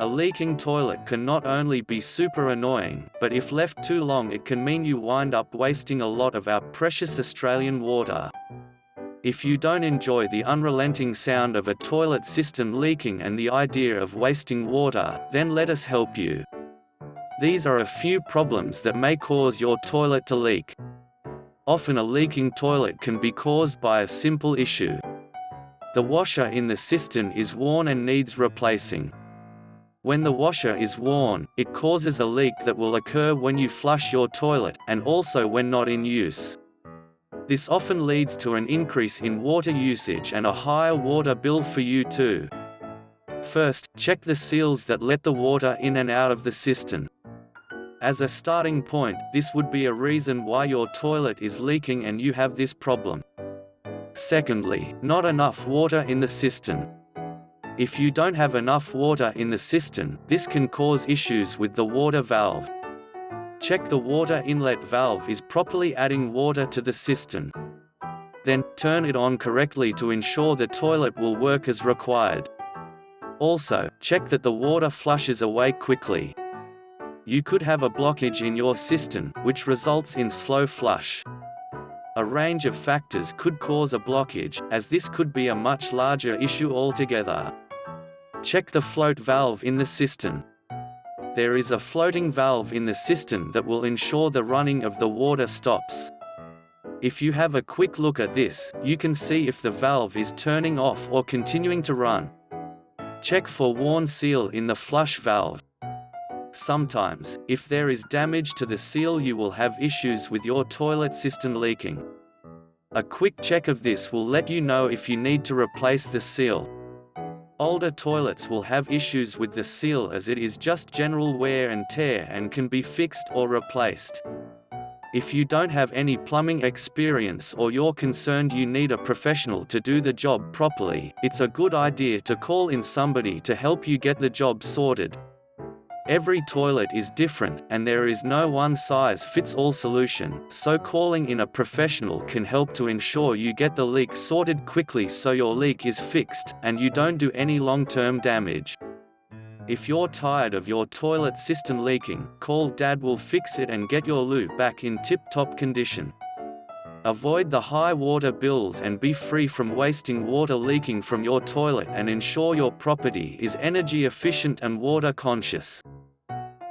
A leaking toilet can not only be super annoying, but if left too long it can mean you wind up wasting a lot of our precious Australian water. If you don't enjoy the unrelenting sound of a toilet system leaking and the idea of wasting water, then let us help you. These are a few problems that may cause your toilet to leak. Often a leaking toilet can be caused by a simple issue. The washer in the cistern is worn and needs replacing. When the washer is worn, it causes a leak that will occur when you flush your toilet, and also when not in use. This often leads to an increase in water usage and a higher water bill for you too. First, check the seals that let the water in and out of the cistern. As a starting point, this would be a reason why your toilet is leaking and you have this problem. Secondly, not enough water in the cistern. If you don't have enough water in the cistern, this can cause issues with the water valve. Check the water inlet valve is properly adding water to the cistern. Then, turn it on correctly to ensure the toilet will work as required. Also, check that the water flushes away quickly. You could have a blockage in your cistern, which results in slow flush. A range of factors could cause a blockage, as this could be a much larger issue altogether. Check the float valve in the cistern. There is a floating valve in the cistern that will ensure the running of the water stops. If you have a quick look at this, you can see if the valve is turning off or continuing to run. Check for worn seal in the flush valve. Sometimes, if there is damage to the seal, you will have issues with your toilet cistern leaking. A quick check of this will let you know if you need to replace the seal. Older toilets will have issues with the seal as it is just general wear and tear and can be fixed or replaced. If you don't have any plumbing experience or you're concerned you need a professional to do the job properly, it's a good idea to call in somebody to help you get the job sorted. Every toilet is different, and there is no one-size-fits-all solution, so calling in a professional can help to ensure you get the leak sorted quickly so your leak is fixed, and you don't do any long-term damage. If you're tired of your toilet cistern leaking, call Dad will fix it and get your loo back in tip-top condition. Avoid the high water bills and be free from wasting water leaking from your toilet, and ensure your property is energy efficient and water conscious.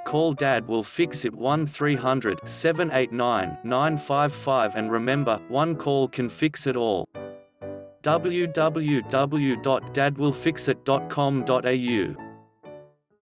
Call Dad will fix it 1300-789-955, and remember, one call can fix it all. www.dadwillfixit.com.au